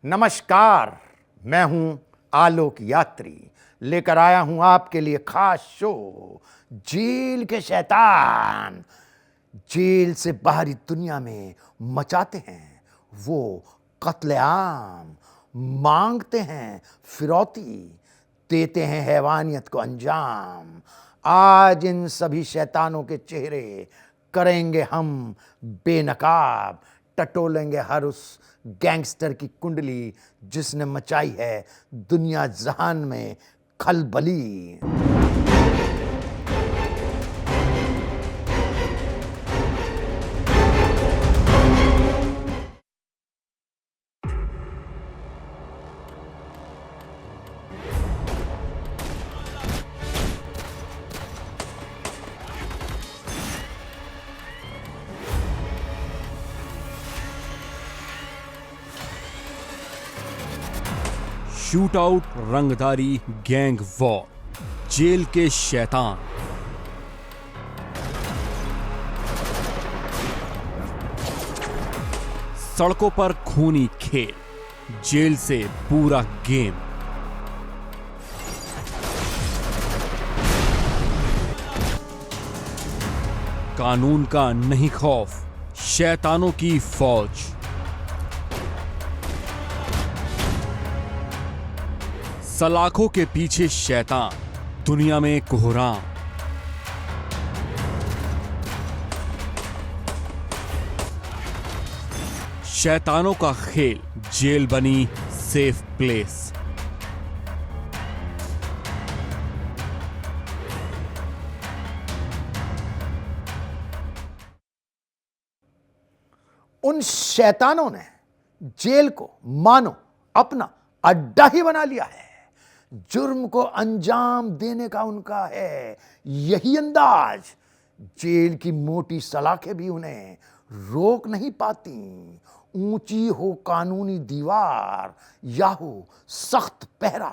नमस्कार, मैं हूं आलोक यात्री, लेकर आया हूं आपके लिए खास शो जेल के शैतान। जेल से बाहरी दुनिया में मचाते हैं वो कत्लेआम, मांगते हैं फिरौती, देते हैं हैवानियत को अंजाम। आज इन सभी शैतानों के चेहरे करेंगे हम बेनकाब, टटोलेंगे हर उस गैंगस्टर की कुंडली जिसने मचाई है दुनिया जहान में खलबली। शूटआउट, रंगदारी, गैंग वॉर, जेल के शैतान। सड़कों पर खूनी खेल, जेल से पूरा गेम। कानून का नहीं खौफ, शैतानों की फौज। सलाखों के पीछे शैतान, दुनिया में कोहराम। शैतानों का खेल, जेल बनी सेफ प्लेस। उन शैतानों ने जेल को मानो अपना अड्डा ही बना लिया है। जुर्म को अंजाम देने का उनका है यही अंदाज। जेल की मोटी सलाखें भी उन्हें रोक नहीं पाती। ऊंची हो कानूनी दीवार या हो सख्त पहरा,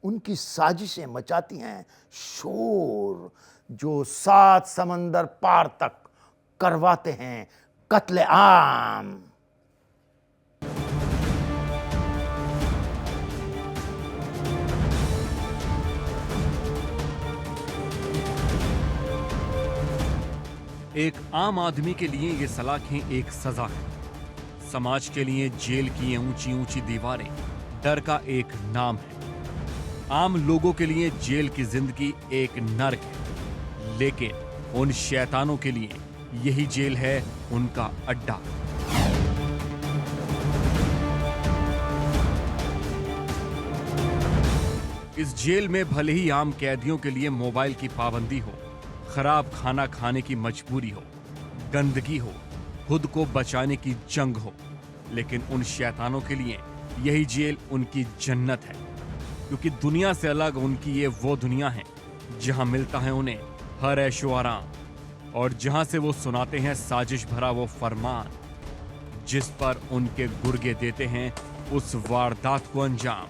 उनकी साजिशें मचाती हैं शोर जो 7 समंदर पार तक करवाते हैं कत्लेआम। एक आम आदमी के लिए ये सलाखें एक सजा है। समाज के लिए जेल की ये ऊंची ऊंची दीवारें डर का एक नाम है। आम लोगों के लिए जेल की जिंदगी एक नर्क है, लेकिन उन शैतानों के लिए यही जेल है उनका अड्डा। इस जेल में भले ही आम कैदियों के लिए मोबाइल की पाबंदी हो, खराब खाना खाने की मजबूरी हो, गंदगी हो, खुद को बचाने की जंग हो, लेकिन उन शैतानों के लिए यही जेल उनकी जन्नत है। क्योंकि दुनिया से अलग उनकी ये वो दुनिया है जहां मिलता है उन्हें हर ऐशो आराम, और जहां से वो सुनाते हैं साजिश भरा वो फरमान जिस पर उनके गुर्गे देते हैं उस वारदात को अंजाम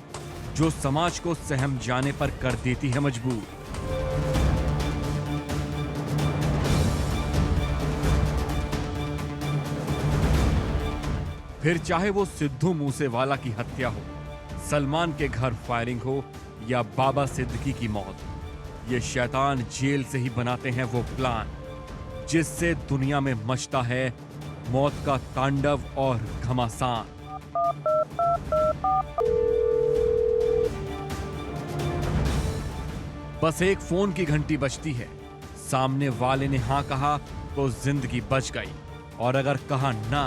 जो समाज को सहम जाने पर कर देती है मजबूर। फिर चाहे वो सिद्धू मूसेवाला की हत्या हो, सलमान के घर फायरिंग हो या बाबा सिद्दीकी की मौत, ये शैतान जेल से ही बनाते हैं वो प्लान जिससे दुनिया में मचता है मौत का तांडव और घमासान। बस एक फोन की घंटी बजती है, सामने वाले ने हां कहा तो जिंदगी बच गई, और अगर कहा ना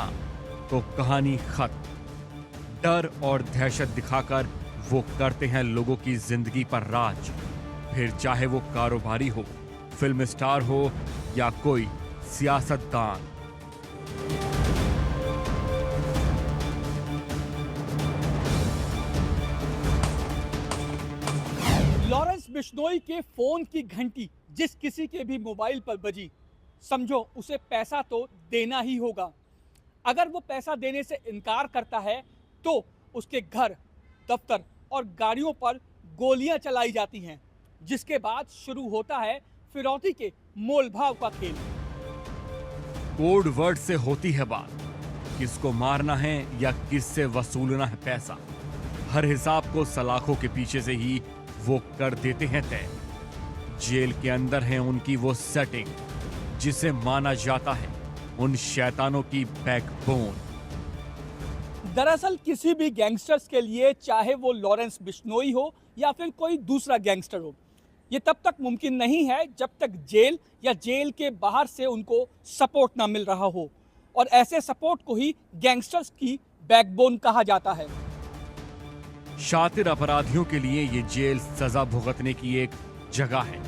तो कहानी खत्म। डर और दहशत दिखाकर वो करते हैं लोगों की जिंदगी पर राज। फिर चाहे वो कारोबारी हो, फिल्म स्टार हो या कोई सियासतदान। लॉरेंस बिश्नोई के फोन की घंटी जिस किसी के भी मोबाइल पर बजी, समझो उसे पैसा तो देना ही होगा। अगर वो पैसा देने से इनकार करता है तो उसके घर, दफ्तर और गाड़ियों पर गोलियां चलाई जाती हैं, जिसके बाद शुरू होता है फिरौती के मोल भाव का खेल। कोड वर्ड से होती है बात किसको मारना है या किससे वसूलना है पैसा, हर हिसाब को सलाखों के पीछे से ही वो कर देते हैं तय। जेल के अंदर है उनकी वो सेटिंग जिसे माना जाता है उन शैतानों की बैकबोन। दरअसल किसी भी गैंगस्टर्स के लिए, चाहे वो लॉरेंस बिश्नोई हो या फिर कोई दूसरा गैंगस्टर हो, ये तब तक मुमकिन नहीं है जब तक जेल या जेल के बाहर से उनको सपोर्ट ना मिल रहा हो, और ऐसे सपोर्ट को ही गैंगस्टर्स की बैकबोन कहा जाता है। शातिर अपराधियों के लिए ये जेल सजा भुगतने की एक जगह है,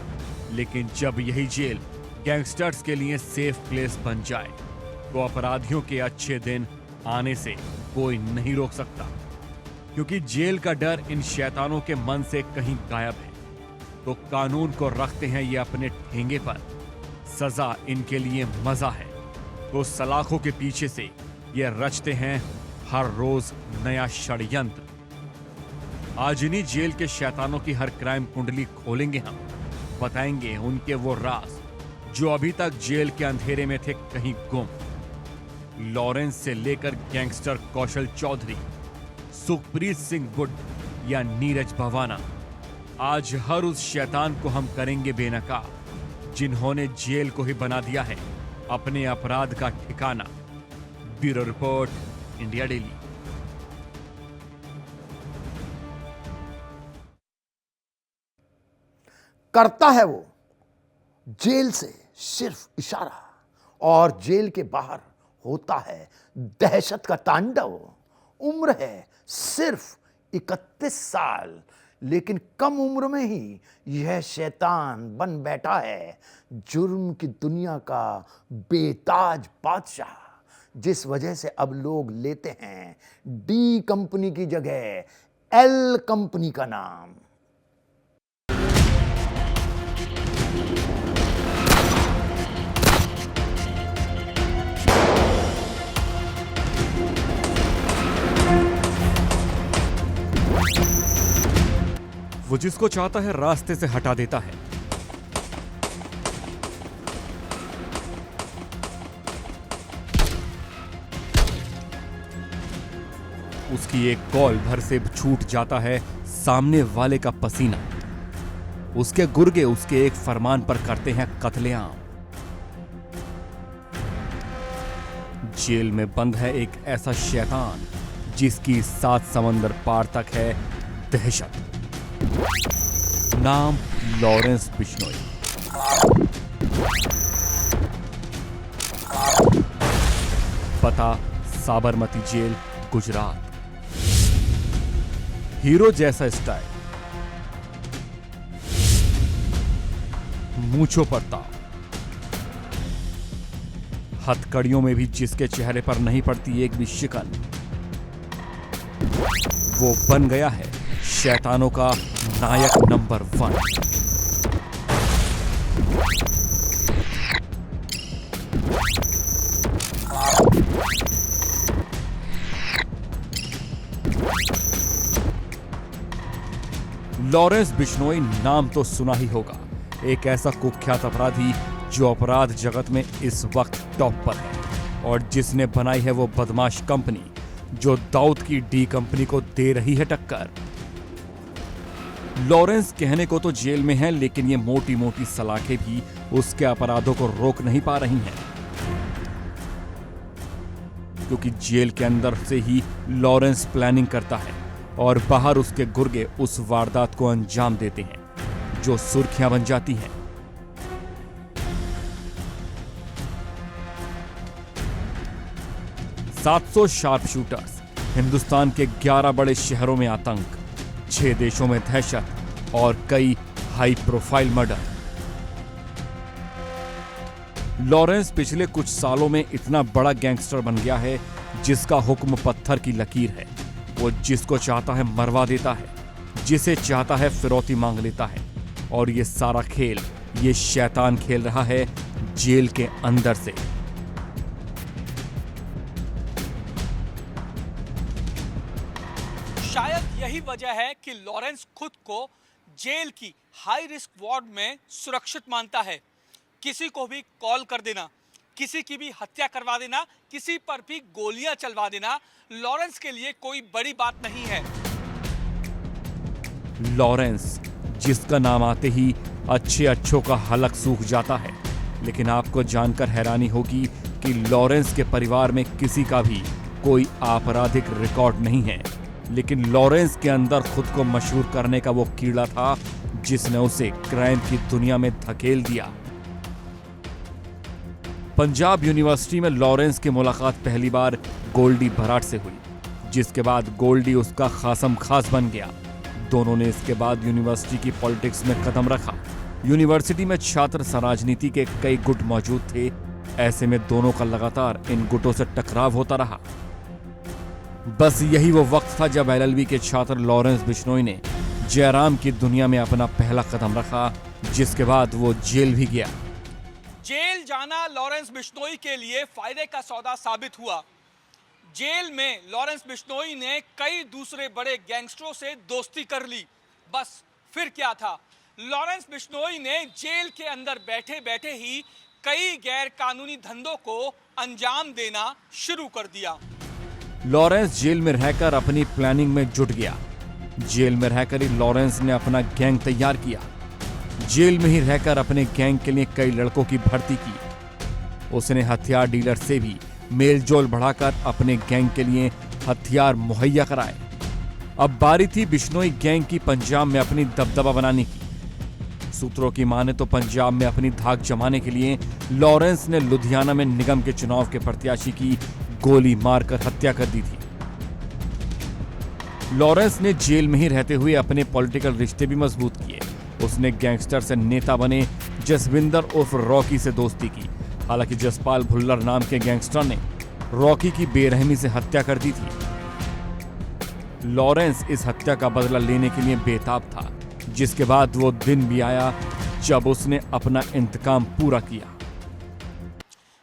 लेकिन जब यही जेल गैंगस्टर्स के लिए सेफ प्लेस बन जाए तो अपराधियों के अच्छे दिन आने से कोई नहीं रोक सकता, क्योंकि जेल का डर इन शैतानों के मन से कहीं गायब है। तो कानून को रखते हैं ये अपने ठेंगे पर, सजा इनके लिए मजा है, तो सलाखों के पीछे से ये रचते हैं हर रोज नया षड्यंत्र। आज इन्हीं जेल के शैतानों की हर क्राइम कुंडली खोलेंगे हम, बताएंगे उनके वो राज जो अभी तक जेल के अंधेरे में थे कहीं गुम। लॉरेंस से लेकर गैंगस्टर कौशल चौधरी, सुखप्रीत सिंह गुड या नीरज भवाना, आज हर उस शैतान को हम करेंगे बेनकाब जिन्होंने जेल को ही बना दिया है अपने अपराध का ठिकाना। Bureau report, India daily. करता है वो जेल से सिर्फ इशारा, और जेल के बाहर होता है दहशत का तांडव। उम्र है सिर्फ 31 साल, लेकिन कम उम्र में ही यह शैतान बन बैठा है जुर्म की दुनिया का बेताज बादशाह, जिस वजह से अब लोग लेते हैं डी कंपनी की जगह एल कंपनी का नाम। वो जिसको चाहता है रास्ते से हटा देता है। उसकी एक कॉल भर से छूट जाता है सामने वाले का पसीना। उसके गुर्गे उसके एक फरमान पर करते हैं कत्लेआम। जेल में बंद है एक ऐसा शैतान जिसकी 7 समंदर पार तक है दहशत। नाम लॉरेंस बिश्नोई। पता साबरमती जेल, गुजरात। हीरो जैसा स्टाइल, मूंछों पर ताव, हथकड़ियों में भी जिसके चेहरे पर नहीं पड़ती एक भी शिकन, वो बन गया है शैतानों का नायक नंबर 1। लॉरेंस बिश्नोई नाम तो सुना ही होगा, एक ऐसा कुख्यात अपराधी जो अपराध जगत में इस वक्त टॉप पर है, और जिसने बनाई है वो बदमाश कंपनी जो दाऊद की डी कंपनी को दे रही है टक्कर। लॉरेंस कहने को तो जेल में है, लेकिन ये मोटी मोटी सलाखें भी उसके अपराधों को रोक नहीं पा रही हैं, क्योंकि जेल के अंदर से ही लॉरेंस प्लानिंग करता है और बाहर उसके गुर्गे उस वारदात को अंजाम देते हैं जो सुर्खियां बन जाती हैं। $700 शार्प शूटर्स, हिंदुस्तान के 11 बड़े शहरों में आतंक, 6 देशों में दहशत और कई हाई प्रोफाइल मर्डर। लॉरेंस पिछले कुछ सालों में इतना बड़ा गैंगस्टर बन गया है जिसका हुक्म पत्थर की लकीर है। वो जिसको चाहता है मरवा देता है, जिसे चाहता है फिरौती मांग लेता है, और ये सारा खेल ये शैतान खेल रहा है जेल के अंदर से। शायद यही वजह है कि लॉरेंस खुद को जेल की हाई रिस्क वार्ड में सुरक्षित मानता है। किसी को भी कॉल कर देना, किसी की भी हत्या करवा देना, किसी पर भी गोलियां चलवा देना लॉरेंस के लिए कोई बड़ी बात नहीं है। लॉरेंस, जिसका नाम आते ही अच्छों का हलक सूख जाता है, लेकिन आपको जानकर हैरानी होगी कि लॉरेंस के परिवार में किसी का भी कोई आपराधिक रिकॉर्ड नहीं है। लेकिन लॉरेंस के अंदर खुद को मशहूर करने का वो कीड़ा था जिसने उसे क्राइम की दुनिया में धकेल दिया। पंजाब यूनिवर्सिटी में लॉरेंस की मुलाकात पहली बार गोल्डी बराड़ से हुई, जिसके बाद गोल्डी उसका खासम खास बन गया। दोनों ने इसके बाद यूनिवर्सिटी की पॉलिटिक्स में कदम रखा। यूनिवर्सिटी में छात्र राजनीति के कई गुट मौजूद थे। ऐसे में दोनों का लगातार इन गुटों से टकराव होता रहा। बस यही वो वक्त था जब एलएलबी के छात्र लॉरेंस बिश्नोई ने जयराम की दुनिया में अपना पहला कदम रखा, जिसके बाद वो जेल भी गया। जेल जाना लॉरेंस बिश्नोई के लिए फायदे का सौदा साबित हुआ। जेल में लॉरेंस बिश्नोई ने कई दूसरे बड़े गैंगस्टरों से दोस्ती कर ली। बस फिर क्या था, लॉरेंस बिश्नोई ने जेल के अंदर बैठे बैठे ही कई गैर कानूनी धंधों को अंजाम देना शुरू कर दिया। लॉरेंस जेल में रहकर अपनी प्लानिंग में जुट गया। जेल में रहकर ही लॉरेंस ने अपना गैंग तैयार किया। जेल में ही रहकर अपने गैंग के लिए कई लड़कों की भर्ती की। उसने हथियार डीलर से भी मेलजोल बढ़ाकर अपने गैंग के लिए हथियार मुहैया कराए। अब बारी थी बिश्नोई गैंग की पंजाब में अपनी दबदबा बनाने की। सूत्रों की माने तो पंजाब में अपनी धाक जमाने के लिए लॉरेंस ने लुधियाना में निगम के चुनाव के प्रत्याशी की गोली मारकर हत्या कर दी थी। लॉरेंस ने जेल में ही रहते हुए अपने पॉलिटिकल रिश्ते भी मजबूत किए। उसने गैंगस्टर से नेता बने जसविंदर उर्फ रॉकी से दोस्ती की। हालांकि जसपाल भुल्लर नाम के गैंगस्टर ने रॉकी की बेरहमी से हत्या कर दी थी। लॉरेंस इस हत्या का बदला लेने के लिए बेताब था, जिसके बाद वो दिन भी आया जब उसने अपना इंतकाम पूरा किया।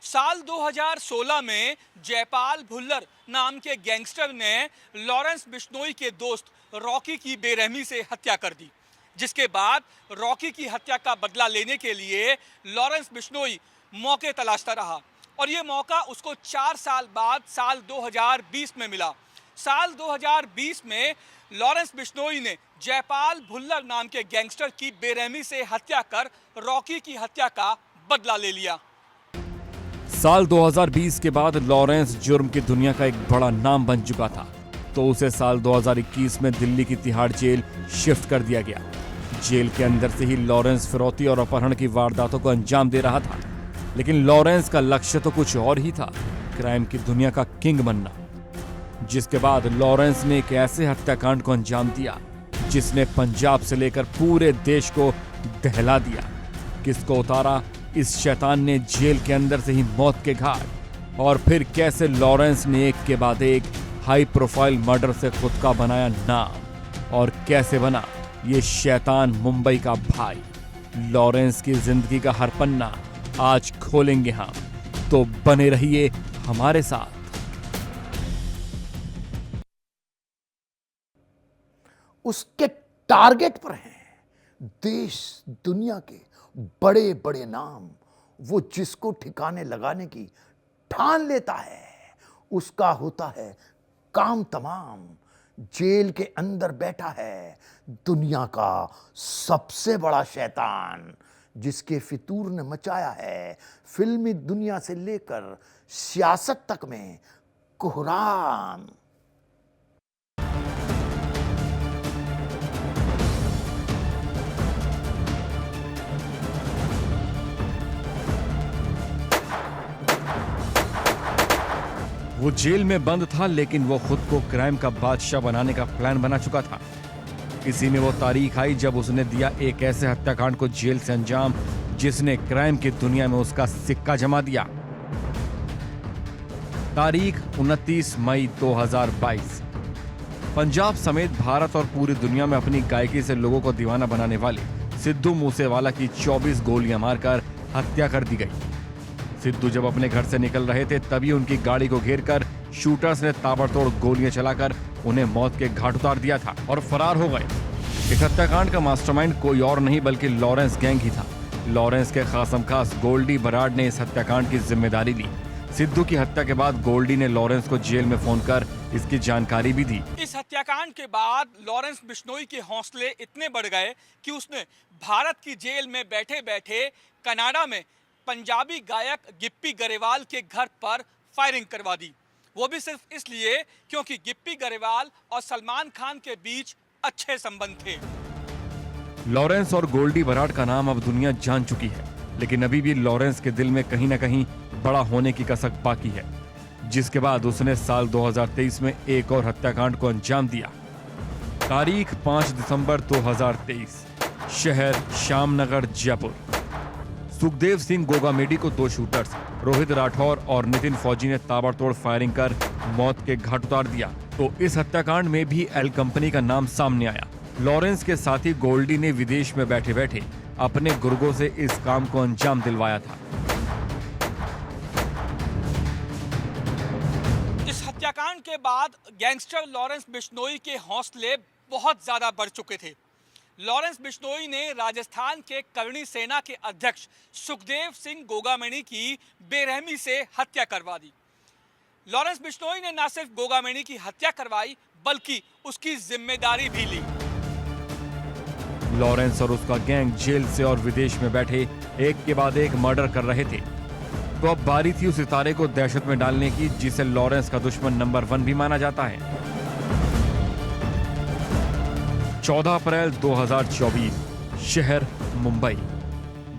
साल 2016 में जयपाल भुल्लर नाम के गैंगस्टर ने लॉरेंस बिश्नोई के दोस्त रॉकी की बेरहमी से हत्या कर दी, जिसके बाद रॉकी की हत्या का बदला लेने के लिए लॉरेंस बिश्नोई मौके तलाशता रहा और ये मौका उसको 4 साल बाद साल 2020 में मिला। साल 2020 में लॉरेंस बिश्नोई ने जयपाल भुल्लर नाम के गैंगस्टर की बेरहमी से हत्या कर रॉकी की हत्या का बदला ले लिया। साल 2020 के बाद लॉरेंस जुर्म की दुनिया का एक बड़ा नाम बन चुका था, तो उसे साल 2021 में दिल्ली की तिहाड़ जेल शिफ्ट कर दिया गया। जेल के अंदर से ही लॉरेंस फिरौती और अपहरण की वारदातों को अंजाम दे रहा था, लेकिन लॉरेंस का लक्ष्य तो कुछ और ही था, क्राइम की दुनिया का किंग बनना। जिसके बाद लॉरेंस ने एक ऐसे हत्याकांड को अंजाम दिया जिसने पंजाब से लेकर पूरे देश को दहला दिया। किसको उतारा इस शैतान ने जेल के अंदर से ही मौत के घाट, और फिर कैसे लॉरेंस ने एक के बाद एक हाई प्रोफाइल मर्डर से खुद का बनाया नाम, और कैसे बना ये शैतान मुंबई का भाई। लॉरेंस की जिंदगी का हर पन्ना आज खोलेंगे हम, तो बने रहिए हमारे साथ। उसके टारगेट पर हैं देश दुनिया के बड़े बड़े नाम। वो जिसको ठिकाने लगाने की ठान लेता है उसका होता है काम तमाम। जेल के अंदर बैठा है दुनिया का सबसे बड़ा शैतान, जिसके फितूर ने मचाया है फिल्मी दुनिया से लेकर सियासत तक में कोहराम। वो जेल में बंद था, लेकिन वो खुद को क्राइम का बादशाह बनाने का प्लान बना चुका था। इसी में वो तारीख आई जब उसने दिया एक ऐसे हत्याकांड को जेल से अंजाम जिसने क्राइम की दुनिया में उसका सिक्का जमा दिया। तारीख 29 मई 2022। पंजाब समेत भारत और पूरी दुनिया में अपनी गायकी से लोगों को दीवाना बनाने वाले सिद्धू मूसेवाला की 24 गोलियां मारकर हत्या कर दी गई। सिद्धू जब अपने घर से निकल रहे थे तभी उनकी गाड़ी को घेरकर शूटर्स ने ताबड़तोड़ गोलियां चलाकर उन्हें मौत के घाट उतार दिया था और फरार हो गए। इस हत्याकांड का मास्टरमाइंड कोई और नहीं बल्कि लॉरेंस गैंग ही था, लॉरेंस के खासम खास गोल्डी बराड ने इस हत्याकांड की जिम्मेदारी ली। सिद्धू की हत्या के बाद गोल्डी ने लॉरेंस को जेल में फोन कर इसकी जानकारी भी दी। इस हत्याकांड के बाद लॉरेंस बिश्नोई के हौसले इतने बढ़ गए कि उसने भारत की जेल में बैठे बैठे कनाडा में पंजाबी गायक गिप्पी गरेवाल के घर पर फायरिंग करवा दी। वो भी सिर्फ इसलिए क्योंकि गिप्पी गरेवाल और सलमान खान के बीच अच्छे संबंध थे। लॉरेंस और गोल्डी बराड का नाम अब दुनिया जान चुकी है, लेकिन अभी भी लॉरेंस के दिल में कहीं ना कहीं बड़ा होने की कसक बाकी है, जिसके बाद उसने साल 2023 में एक और हत्याकांड को अंजाम दिया। तारीख 5 दिसंबर 2023, शहर श्यामनगर, जयपुर। सुखदेव सिंह गोगामेडी को दो शूटर्स रोहित राठौर और नितिन फौजी ने ताबड़तोड़ फायरिंग कर मौत के घाट उतार दिया। तो इस हत्याकांड में भी एल कंपनी का नाम सामने आया। लॉरेंस के साथी गोल्डी ने विदेश में बैठे बैठे अपने गुर्गों से इस काम को अंजाम दिलवाया था। इस हत्याकांड के बाद गैंगस्टर लॉरेंस बिश्नोई के हौसले बहुत ज्यादा बढ़ चुके थे। लॉरेंस बिश्नोई ने राजस्थान के करणी सेना के अध्यक्ष सुखदेव सिंह गोगामेडी की बेरहमी से हत्या करवा दी। लॉरेंस बिश्नोई ने न सिर्फ गोगामेडी की हत्या करवाई बल्कि उसकी जिम्मेदारी भी ली। लॉरेंस और उसका गैंग जेल से और विदेश में बैठे एक के बाद एक मर्डर कर रहे थे, तो अब बारी थी उस सितारे को दहशत में डालने की जिसे लॉरेंस का दुश्मन नंबर 1 भी माना जाता है। 14 अप्रैल 2024, शहर मुंबई।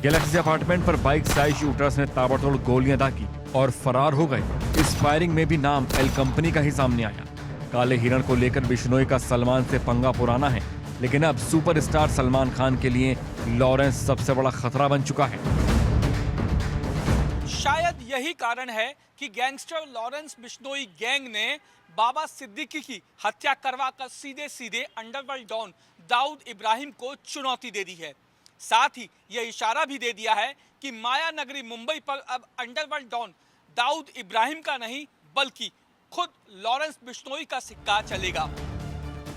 गैलेक्सी अपार्टमेंट पर बाइक से आए शूटर्स ने ताबड़तोड़ गोलियां दागी और फरार हो गए। इस फायरिंग में भी नाम एल कंपनी का ही सामने आया। काले हिरण को लेकर बिश्नोई का सलमान से पंगा पुराना है, लेकिन अब सुपरस्टार सलमान खान के लिए लॉरेंस सबसे बड़ा खतरा बन चुका है। शायद यही कारण है कि गैंगस्टर लॉरेंस बिश्नोई गैंग ने बाबा सिद्दीकी की हत्या करवाकर सीधे सीधे अंडरवर्ल्ड डॉन दाऊद इब्राहिम को चुनौती दे दी है। साथ ही यह इशारा भी दे दिया है कि माया नगरी मुंबई पर अब अंडरवर्ल्ड डॉन दाऊद इब्राहिम का नहीं बल्कि खुद लॉरेंस बिश्नोई का सिक्का चलेगा।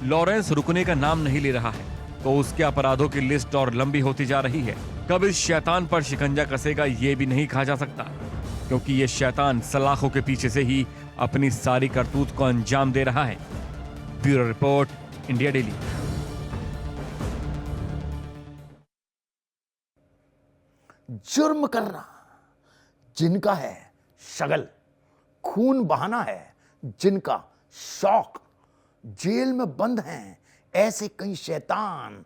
लॉरेंस रुकने का नाम नहीं ले रहा है, तो उसके अपराधों की लिस्ट और लंबी होती जा रही है। कब इस शैतान पर शिकंजा कसेगा ये भी नहीं कहा जा सकता, क्योंकि ये शैतान सलाखों के पीछे से ही अपनी सारी करतूत को अंजाम दे रहा है। Bureau report, India daily. जुर्म करना जिनका है शगल, खून बहाना है जिनका शौक, जेल में बंद हैं ऐसे कई शैतान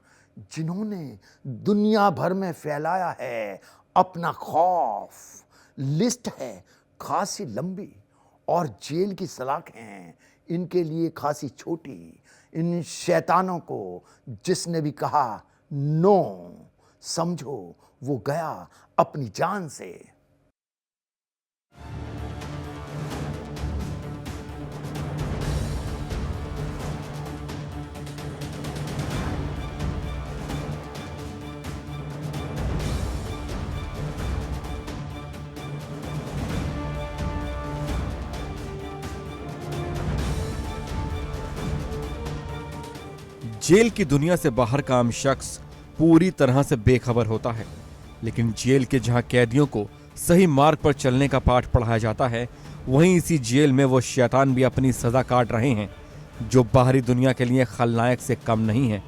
जिन्होंने दुनिया भर में फैलाया है अपना खौफ। लिस्ट है खासी लंबी और जेल की सलाखें इनके लिए खासी छोटी। इन शैतानों को जिसने भी कहा नो, समझो वो गया अपनी जान से। जेल की दुनिया से बाहर का आम शख्स पूरी तरह से बेखबर होता है, लेकिन जेल के जहां कैदियों को सही मार्ग पर चलने का पाठ पढ़ाया जाता है, वहीं इसी जेल में वो शैतान भी अपनी सजा काट रहे हैं जो बाहरी दुनिया के लिए खलनायक से कम नहीं है।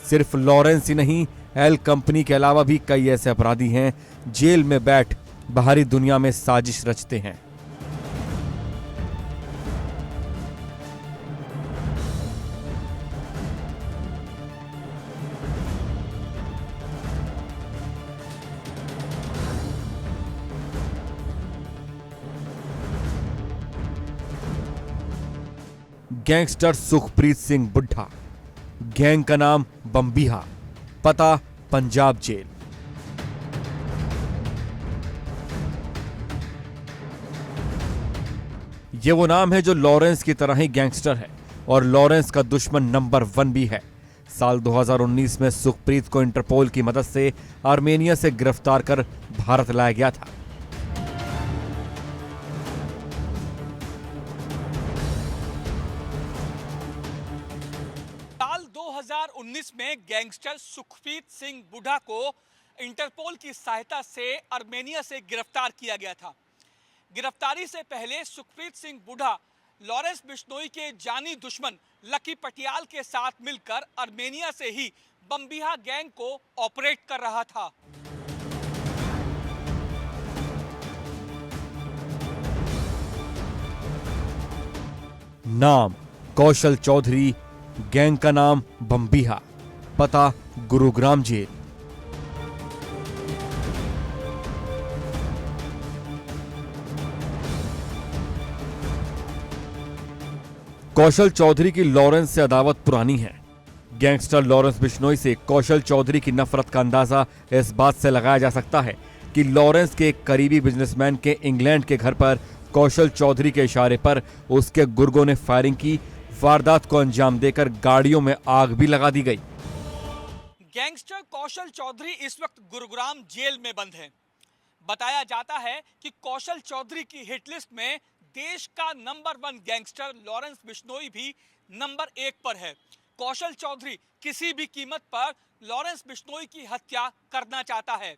सिर्फ लॉरेंस ही नहीं, एल कंपनी के अलावा भी कई ऐसे अपराधी हैं जेल में बैठ बाहरी दुनिया में साजिश रचते हैं। गैंगस्टर सुखप्रीत सिंह बुड्ढा, गैंग का नाम बम्बीहा, पता पंजाब जेल। ये वो नाम है जो लॉरेंस की तरह ही गैंगस्टर है और लॉरेंस का दुश्मन नंबर 1 भी है। साल 2019 में सुखप्रीत को इंटरपोल की मदद से आर्मेनिया से गिरफ्तार कर भारत लाया गया था। जिसमें गैंगस्टर सुखप्रीत सिंह बुढ़ा को इंटरपोल की सहायता से आर्मेनिया से गिरफ्तार किया गया था। गिरफ्तारी से पहले सुखप्रीत सिंह बुढ़ा लॉरेंस बिश्नोई के जानी दुश्मन लकी पटियाल के साथ मिलकर आर्मेनिया से ही बम्बिहा गैंग को ऑपरेट कर रहा था। नाम कौशल चौधरी, गैंग का नाम बम्बिहा, पता गुरुग्राम जेल। कौशल चौधरी की लॉरेंस से अदावत पुरानी है। गैंगस्टर लॉरेंस बिश्नोई से कौशल चौधरी की नफरत का अंदाजा इस बात से लगाया जा सकता है कि लॉरेंस के एक करीबी बिजनेसमैन के इंग्लैंड के घर पर कौशल चौधरी के इशारे पर उसके गुर्गों ने फायरिंग की। वारदात को अंजाम देकर गाड़ियों में आग भी लगा दी गई। गैंगस्टर कौशल चौधरी इस वक्त गुरुग्राम जेल में बंद है। बताया जाता है कि कौशल चौधरी की हिट लिस्ट में देश का नंबर 1 गैंगस्टर लॉरेंस बिश्नोई भी नंबर 1 पर है। कौशल चौधरी किसी भी कीमत पर लॉरेंस बिश्नोई की हत्या करना चाहता है।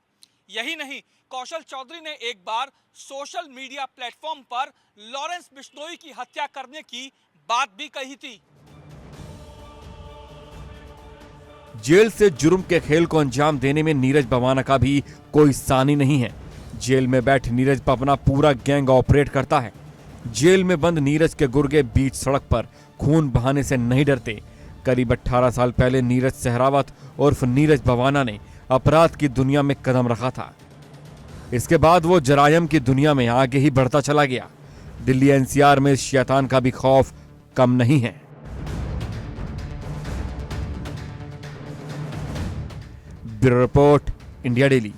यही नहीं, कौशल चौधरी ने एक बार सोशल मीडिया प्लेटफॉर्म पर लॉरेंस बिश्नोई की हत्या करने की बात भी कही थी। जेल से जुर्म के खेल को अंजाम देने में नीरज भवाना का भी कोई सानी नहीं है। जेल में बैठ नीरज पर अपना पूरा गैंग ऑपरेट करता है। जेल में बंद नीरज के गुर्गे बीच सड़क पर खून बहाने से नहीं डरते। करीब 18 साल पहले नीरज सहरावत उर्फ नीरज भवाना ने अपराध की दुनिया में कदम रखा था। इसके बाद वो जरायम की दुनिया में आगे ही बढ़ता चला गया। दिल्ली एनसीआर में इस शैतान का भी खौफ कम नहीं है। Bureau report, India daily.